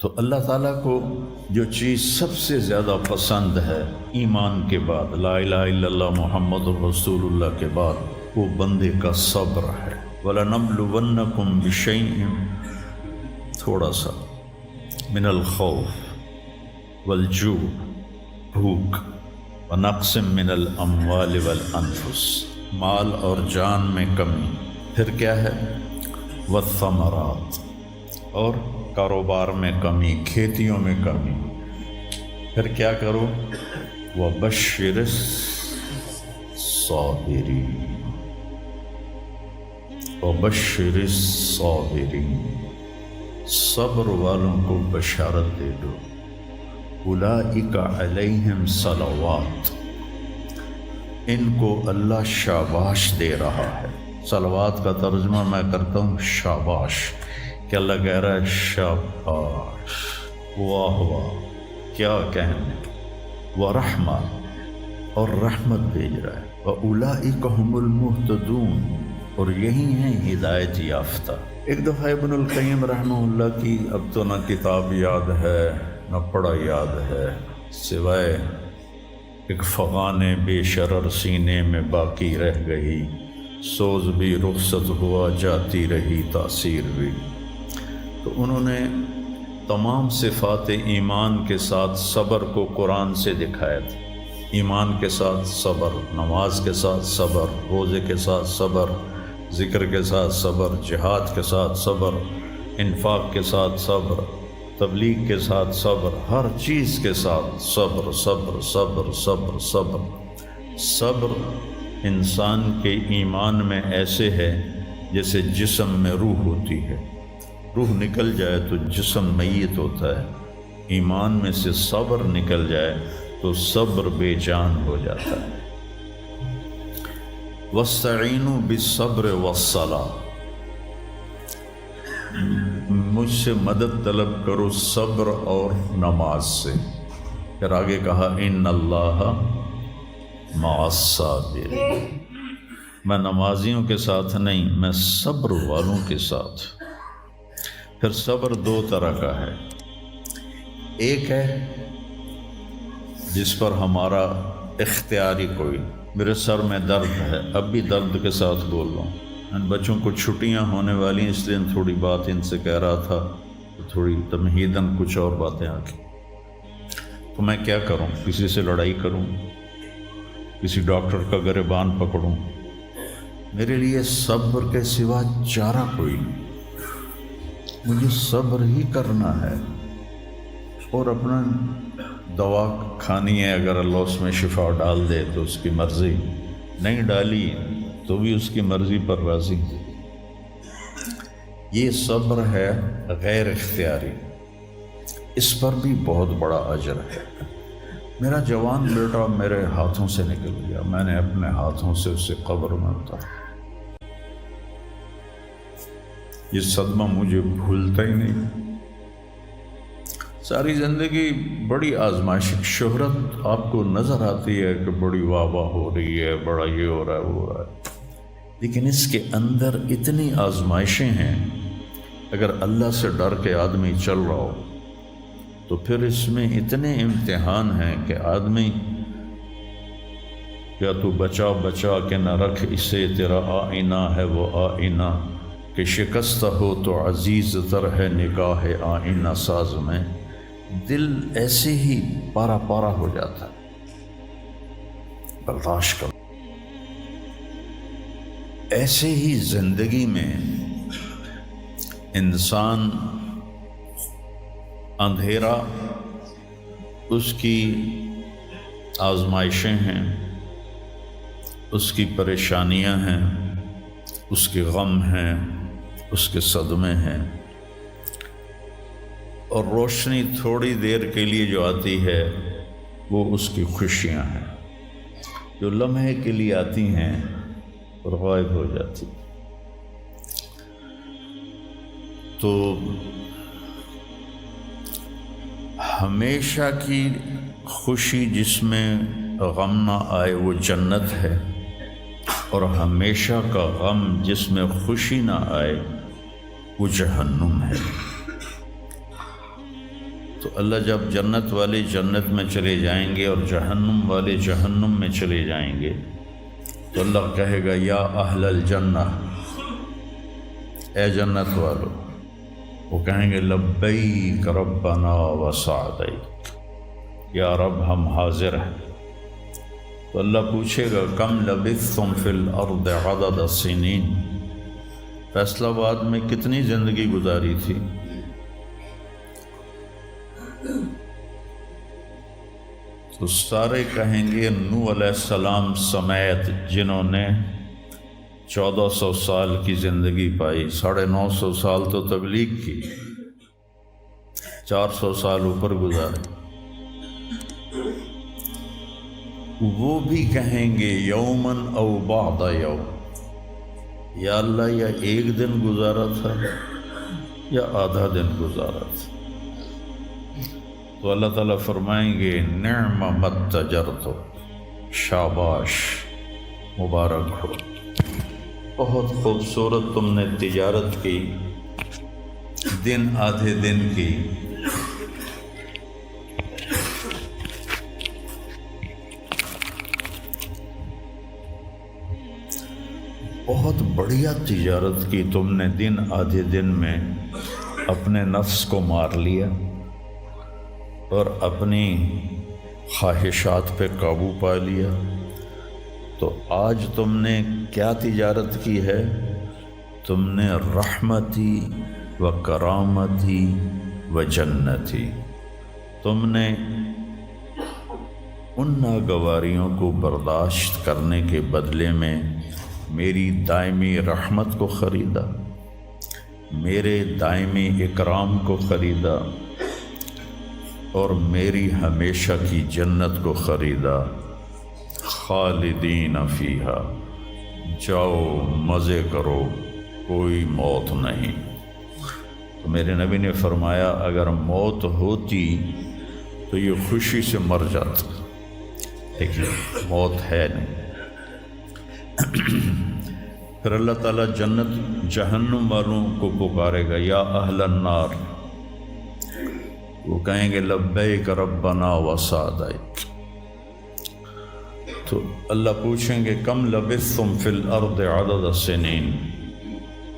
تو اللہ تعالیٰ کو جو چیز سب سے زیادہ پسند ہے ایمان کے بعد، لا الہ الا اللہ محمد رسول اللہ کے بعد، وہ بندے کا صبر ہے۔ وَلَنَبْلُوَنَّكُمْ بِشَيْءٍ، تھوڑا سا، من الخوف والجوع، بھوک، وَنَقْصٍ مِّنَ الْأَمْوَالِ وَالْأَنفُسِ، مال اور جان میں کمی، پھر کیا ہے، وَالثَّمَرَاتِ، اور کاروبار میں کمی، کھیتیوں میں کمی، پھر کیا کرو، وَبَشِّرِ الصَّابِرِينَ، وَبَشِّرِ الصَّابِرِينَ، صبر والوں کو بشارت دے دو، اولئک علیہم صلوات، ان کو اللہ شاباش دے رہا ہے۔ صلوات کا ترجمہ میں کرتا ہوں شاباش، کہ اللہ کہہ رہا ہے شاباش، واہ واہ، کیا کہنے، ورحمہ، اور رحمت بھیج رہا ہے، وَأُولَئِكَ هُمُ الْمُهْتَدُونَ، اور یہی ہیں ہدایت یافتہ۔ ایک دفعہ ابن القیم رحمہ اللہ کی اب تو نہ کتاب یاد ہے نہ پڑھا یاد ہے، سوائے ایک فغان بے شرر سینے میں باقی رہ گئی، سوز بھی رخصت ہوا جاتی رہی تاثیر بھی۔ تو انہوں نے تمام صفات ایمان کے ساتھ صبر کو قرآن سے دکھایا تھا۔ ایمان کے ساتھ صبر، نماز کے ساتھ صبر، روزے کے ساتھ صبر، ذکر کے ساتھ صبر، جہاد کے ساتھ صبر، انفاق کے ساتھ صبر، تبلیغ کے ساتھ صبر، ہر چیز کے ساتھ صبر صبر صبر صبر صبر۔ صبر انسان کے ایمان میں ایسے ہے جیسے جسم میں روح ہوتی ہے، روح نکل جائے تو جسم میت ہوتا ہے، ایمان میں سے صبر نکل جائے تو صبر بے جان ہو جاتا ہے۔ وَاسْتَعِینُوا بِالصَّبْرِ وَالصَّلَاةِ، مجھ سے مدد طلب کرو صبر اور نماز سے۔ پھر آگے کہا اِنَّ اللَّهَ مَعَ الصَّابِرِينَ، میں نمازیوں کے ساتھ نہیں، میں صبر والوں کے ساتھ۔ پھر صبر دو طرح کا ہے، ایک ہے جس پر ہمارا اختیاری کوئی، میرے سر میں درد ہے، اب بھی درد کے ساتھ بول رہا ہوں، ان بچوں کو چھٹیاں ہونے والی ہیں، اس لیے تھوڑی بات ان سے کہہ رہا تھا، تھوڑی تمہیداً کچھ اور باتیں آ گئی۔ تو میں کیا کروں، کسی سے لڑائی کروں، کسی ڈاکٹر کا گریبان پکڑوں؟ میرے لیے صبر کے سوا چارہ کوئی نہیں، مجھے صبر ہی کرنا ہے، اور اپنا دوا کھانی ہے، اگر اللہ اس میں شفا ڈال دے تو اس کی مرضی، نہیں ڈالی تو بھی اس کی مرضی پر راضی۔ یہ صبر ہے غیر اختیاری، اس پر بھی بہت بڑا اجر ہے۔ میرا جوان بیٹا میرے ہاتھوں سے نکل گیا، میں نے اپنے ہاتھوں سے اسے قبر میں اتارا، یہ صدمہ مجھے بھولتا ہی نہیں۔ ساری زندگی بڑی آزمائش، شہرت آپ کو نظر آتی ہے کہ بڑی واہ واہ ہو رہی ہے، بڑا یہ ہو رہا ہے وہ ہو رہا ہے، لیکن اس کے اندر اتنی آزمائشیں ہیں، اگر اللہ سے ڈر کے آدمی چل رہا ہو تو پھر اس میں اتنے امتحان ہیں کہ آدمی یا تو بچا بچا کے نہ رکھ اسے، تیرا آئینہ ہے وہ آئینہ، کہ شکستہ ہو تو عزیز تر ہے نگاہ آئینہ ساز میں۔ دل ایسے ہی پارا پارا ہو جاتا ہے، برداشت کرو۔ ایسے ہی زندگی میں انسان اندھیرا اس کی آزمائشیں ہیں، اس کی پریشانیاں ہیں، اس کے غم ہیں، اس کے صدمے ہیں، اور روشنی تھوڑی دیر کے لیے جو آتی ہے وہ اس کی خوشیاں ہیں، جو لمحے کے لیے آتی ہیں اور غائب ہو جاتی۔ تو ہمیشہ کی خوشی جس میں غم نہ آئے وہ جنت ہے، اور ہمیشہ کا غم جس میں خوشی نہ آئے وہ جہنم ہے۔ تو اللہ جب جنت والے جنت میں چلے جائیں گے اور جہنم والے جہنم میں چلے جائیں گے تو اللہ کہے گا یا اہل الجنہ، اے جنت والو، وہ کہیں گے لبیک ربنا وسعدیک، یا رب ہم حاضر ہیں۔ تو اللہ پوچھے گا کم لبثتم فی الارض عدد السنین، فیصلہ آباد میں کتنی زندگی گزاری تھی؟ تو سارے کہیں گے نوح علیہ السلام سمیت جنہوں نے 1400 سال کی زندگی پائی، 950 سال تو تبلیغ کی، 400 سال اوپر گزارے، وہ بھی کہیں گے یومن او بعد یوم، یا اللہ یا ایک دن گزارا تھا یا آدھا دن گزارا تھا۔ تو اللہ تعالیٰ فرمائیں گے نعم متجرت، شاباش، مبارک ہو، بہت خوبصورت تم نے تجارت کی، دن آدھے دن کی، بہت بڑھیا تجارت کی تم نے، دن آدھے دن میں اپنے نفس کو مار لیا اور اپنی خواہشات پہ قابو پا لیا۔ تو آج تم نے کیا تجارت کی ہے؟ تم نے رحمتی و کرامتی و جنتی، تم نے ان ناگواریوں کو برداشت کرنے کے بدلے میں میری دائمی رحمت کو خریدا، میرے دائمی اکرام کو خریدا، اور میری ہمیشہ کی جنت کو خریدا۔ خالدین فیہا، جاؤ مزے کرو، کوئی موت نہیں۔ تو میرے نبی نے فرمایا اگر موت ہوتی تو یہ خوشی سے مر جاتا، لیکن موت ہے نہیں۔ پھر اللہ تعالیٰ جنت جہنم والوں کو پکارے گا یا اہل النار، وہ کہیں گے لبیک ربنا وسعدیک۔ تو اللہ پوچھیں گے کم لبثتم فی الارض عدد السنین،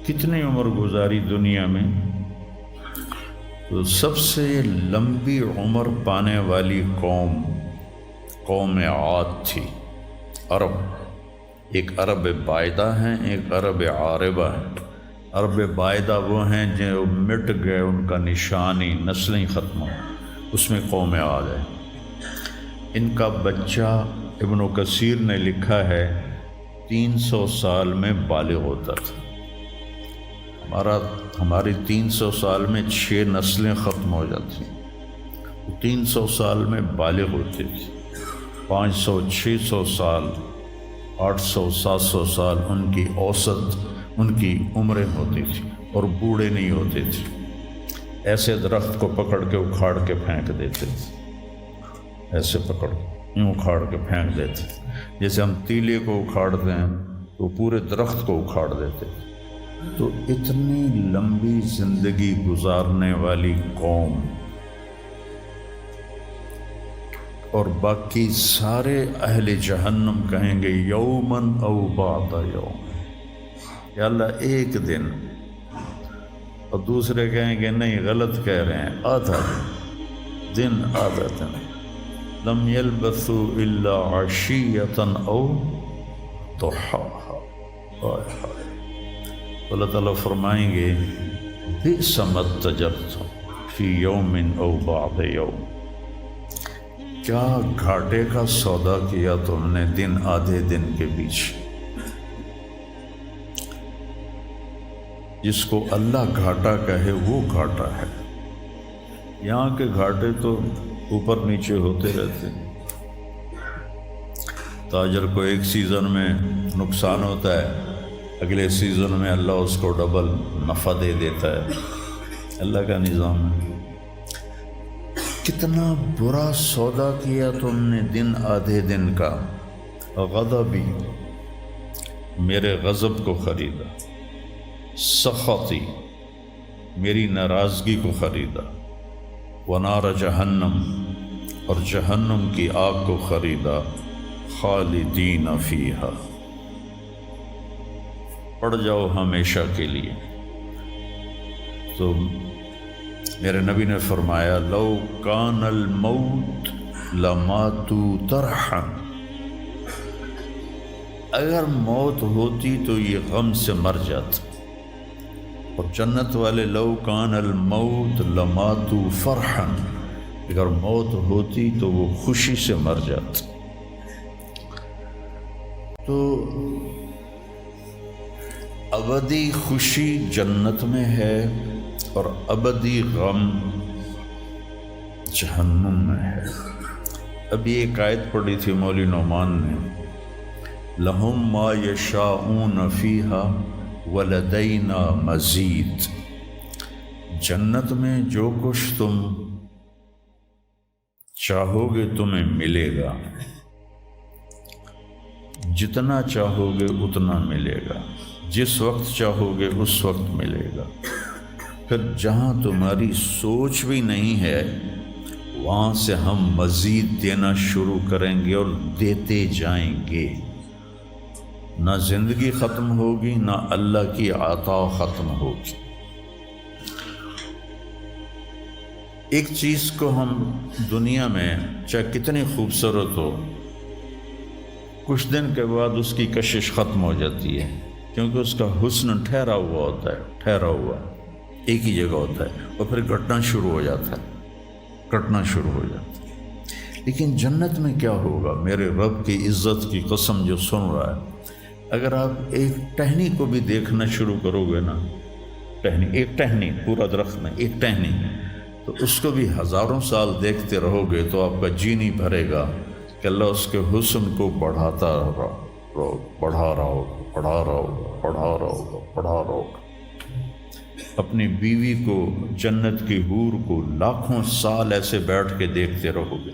کتنی عمر گزاری دنیا میں؟ تو سب سے لمبی عمر پانے والی قوم عاد تھی، عرب۔ ایک عرب بائدہ ہیں، ایک عرب عاربہ ہیں۔ عرب بائدہ وہ ہیں جو مٹ گئے، ان کا نشانی نسلیں ختم ہو، اس میں قوم عاد ہے۔ ان کا بچہ ابن کثیر نے لکھا ہے 300 سال میں بالغ ہوتا تھا۔ ہماری 300 سال میں 6 نسلیں ختم ہو جاتی، 300 سال میں بالغ ہوتے تھے۔ 500 600 سال 800 700 سال ان کی اوسط ان کی عمریں ہوتی تھی، اور بوڑھے نہیں ہوتے تھے۔ ایسے درخت کو پکڑ کے اکھاڑ کے پھینک دیتے تھے، ایسے پکڑ یوں اکھاڑ کے پھینک دیتے تھے، جیسے ہم تیلے کو اکھاڑتے ہیں تو پورے درخت کو اکھاڑ دیتے تھے۔ تو اتنی لمبی زندگی گزارنے والی قوم، اور باقی سارے اہل جہنم کہیں گے یومن او بعد یوم، یا اللہ ایک دن، اور دوسرے کہیں گے نہیں غلط کہہ رہے ہیں، آدھا دن آدھا دن۔ لم یلبثوا الا عشیۃ او ضحاہا۔ اللہ تعالیٰ فرمائیں گے بئس ما اتجرتم فی یوم او بعد یوم، کیا گھاٹے کا سودا کیا تم نے دن آدھے دن کے بیچ۔ جس کو اللہ گھاٹا کہے وہ گھاٹا ہے، یہاں کے گھاٹے تو اوپر نیچے ہوتے رہتے ہیں۔ تاجر کو ایک سیزن میں نقصان ہوتا ہے، اگلے سیزن میں اللہ اس کو ڈبل نفع دے دیتا ہے، اللہ کا نظام ہے۔ کتنا برا سودا کیا تم نے دن آدھے دن کا۔ غضبی، میرے غضب کو خریدا، سخطی، میری ناراضگی کو خریدا، ونار جہنم، اور جہنم کی آگ کو خریدا، خالدین فیہا، پڑ جاؤ ہمیشہ کے لیے۔ تو میرے نبی نے فرمایا لو کان الموت لماتوا طرحا، اگر موت ہوتی تو یہ غم سے مر جاتے، اور جنت والے لو کان الموت لماتوا فرحا، اگر موت ہوتی تو وہ خوشی سے مر جاتے۔ تو ابدی خوشی جنت میں ہے اور ابدی غم جہنم میں ہے۔ ابھی ایک آیت پڑھی تھی مولوی نعمان نے، لہم ما یشاءون فیہا ولدینا مزید، جنت میں جو کچھ تم چاہو گے تمہیں ملے گا، جتنا چاہو گے اتنا ملے گا، جس وقت چاہو گے اس وقت ملے گا۔ پھر جہاں تمہاری سوچ بھی نہیں ہے وہاں سے ہم مزید دینا شروع کریں گے اور دیتے جائیں گے، نہ زندگی ختم ہوگی نہ اللہ کی عطا ختم ہوگی۔ ایک چیز کو ہم دنیا میں چاہے کتنی خوبصورت ہو، کچھ دن کے بعد اس کی کشش ختم ہو جاتی ہے، کیونکہ اس کا حسن ٹھہرا ہوا ہوتا ہے، ٹھہرا ہوا ایک ہی جگہ ہوتا ہے، اور پھر گھٹنا شروع ہو جاتا ہے، کٹنا شروع ہو جاتا ہے۔ لیکن جنت میں کیا ہوگا؟ میرے رب کی عزت کی قسم جو سن رہا ہے، اگر آپ ایک ٹہنی کو بھی دیکھنا شروع کرو گے نا، ٹہنی، ایک ٹہنی، پورا درخت میں ایک ٹہنی، تو اس کو بھی ہزاروں سال دیکھتے رہو گے تو آپ کا جی نہیں بھرے گا کہ اللہ اس کے حسن کو بڑھاتا رہو، بڑھا رہا ہوگا، بڑھا رہا ہوگا، بڑھا رہا ہوگا، بڑھا رہا ہوگا۔ اپنی بیوی کو، جنت کی حور کو لاکھوں سال ایسے بیٹھ کے دیکھتے رہو گے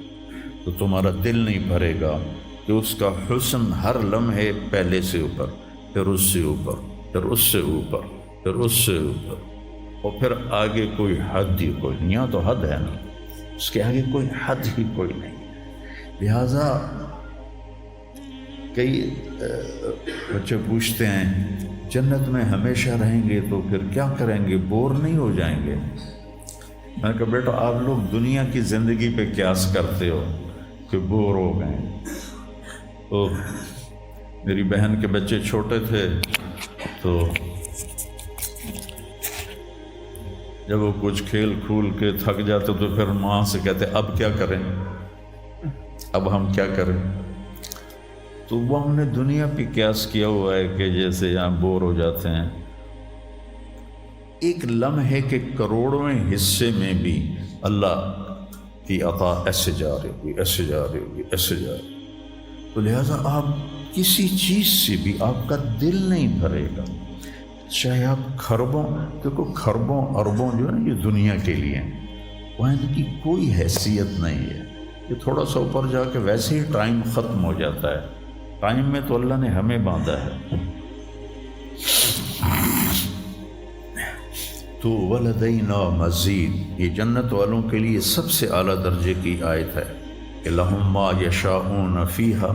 تو تمہارا دل نہیں بھرے گا کہ اس کا حسن ہر لمحے پہلے سے اوپر، پھر اس سے اوپر، پھر اس سے اوپر، پھر اس سے اوپر، اور پھر آگے کوئی حد ہی کوئی نہیں۔ یہاں تو حد ہے نا، اس کے آگے کوئی حد ہی کوئی نہیں۔ لہٰذا کئی بچے پوچھتے ہیں جنت میں ہمیشہ رہیں گے تو پھر کیا کریں گے، بور نہیں ہو جائیں گے؟ میں نے کہا بیٹا آپ لوگ دنیا کی زندگی پہ قیاس کرتے ہو کہ بور ہو گئے۔ تو میری بہن کے بچے چھوٹے تھے تو جب وہ کچھ کھیل کھول کے تھک جاتے تو پھر ماں سے کہتے اب کیا کریں، اب ہم کیا کریں؟ تو وہ ہم نے دنیا پہ قیاس کیا ہوا ہے کہ جیسے یہاں بور ہو جاتے ہیں، ایک لمحے کے کروڑویں حصے میں بھی اللہ کی عطا ایسے جا رہی ہوگی، ایسے جا رہی ہوگی، ایسے جا رہی ہوگی۔ تو لہٰذا آپ کسی چیز سے بھی آپ کا دل نہیں بھرے گا، چاہے آپ خربوں، دیکھو خربوں اربوں جو ہے نا یہ دنیا کے لیے ہیں، وہاں ان کی کوئی حیثیت نہیں ہے۔ یہ تھوڑا سا اوپر جا کے ویسے ہی ٹائم ختم ہو جاتا ہے، ٹائم میں تو اللہ نے ہمیں باندھا ہے۔ تو ولدینا مزید، یہ جنت والوں کے لیے سب سے اعلیٰ درجے کی آیت ہے کہ لہم ما یشاءون فیہا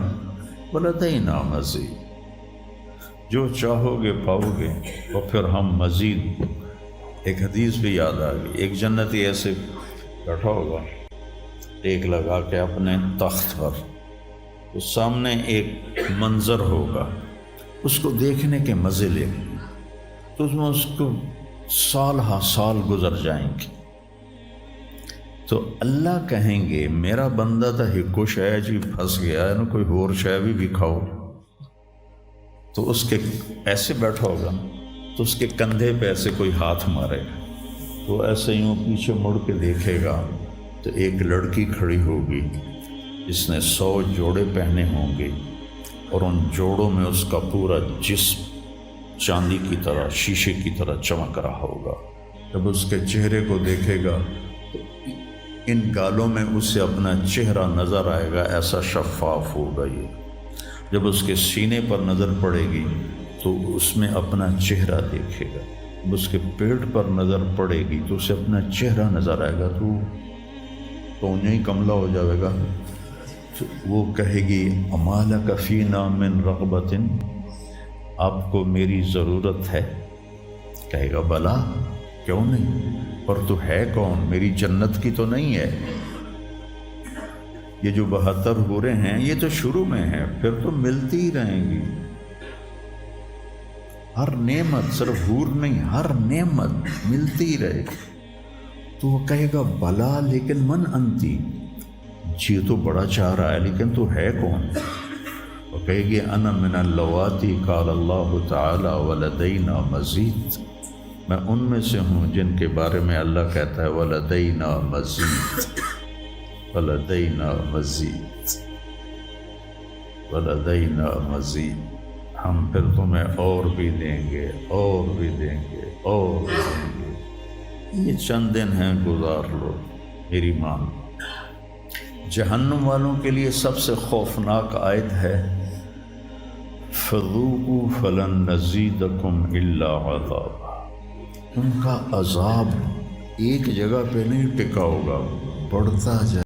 ولدینا مزید، جو چاہو گے پاؤ گے، اور پھر ہم مزید۔ ایک حدیث بھی یاد آ گئی، ایک جنتی ایسے بیٹھا ہوگا ٹیک لگا کے اپنے تخت پر، تو سامنے ایک منظر ہوگا، اس کو دیکھنے کے مزے لے تو اس میں اس کو سال ہا سال گزر جائیں گے۔ تو اللہ کہیں گے میرا بندہ تو ہکو شے جی پھنس گیا ہے نا، کوئی اور شے بھی کھاؤ۔ تو اس کے ایسے بیٹھا ہوگا تو اس کے کندھے پہ ایسے کوئی ہاتھ مارے گا، تو ایسے یوں پیچھے مڑ کے دیکھے گا تو ایک لڑکی کھڑی ہوگی جس نے 100 جوڑے پہنے ہوں گے، اور ان جوڑوں میں اس کا پورا جسم چاندی کی طرح، شیشے کی طرح چمک رہا ہوگا۔ جب اس کے چہرے کو دیکھے گا تو ان گالوں میں اسے اپنا چہرہ نظر آئے گا، ایسا شفاف ہوگا یہ۔ جب اس کے سینے پر نظر پڑے گی تو اس میں اپنا چہرہ دیکھے گا، جب اس کے پیٹ پر نظر پڑے گی تو اسے اپنا چہرہ نظر آئے گا، تو تو انہیں ہی کملہ ہو جائے گا. وہ کہے گی اما لک فینا من رغبۃ، آپ کو میری ضرورت ہے؟ کہے گا بلا، کیوں نہیں، پر تو ہے کون، میری جنت کی تو نہیں ہے. یہ جو 72 حوریں ہیں یہ تو شروع میں ہیں، پھر تو ملتی ہی رہیں گی. ہر نعمت، صرف حور نہیں، ہر نعمت ملتی ہی رہے گی. تو وہ کہے گا بلا لیکن من انتی، جی تو بڑا چاہ رہا ہے لیکن تو ہے کون؟ وہ کہے گی انا من اللواتی قال اللہ تعالی ولدینا مزید، میں ان میں سے ہوں جن کے بارے میں اللہ کہتا ہے ولدینا مزید، ولدینا مزید، ولدینا مزید، ہم پھر تمہیں اور بھی دیں گے، اور بھی دیں گے، اور بھی دیں گے. یہ چند دن ہیں، گزار لو میری مان. جہنم والوں کے لیے سب سے خوفناک آیت ہے فذوقوا فلن نزیدکم الا عذابا. ان کا عذاب ایک جگہ پہ نہیں ٹکا ہوگا، بڑھتا جائے.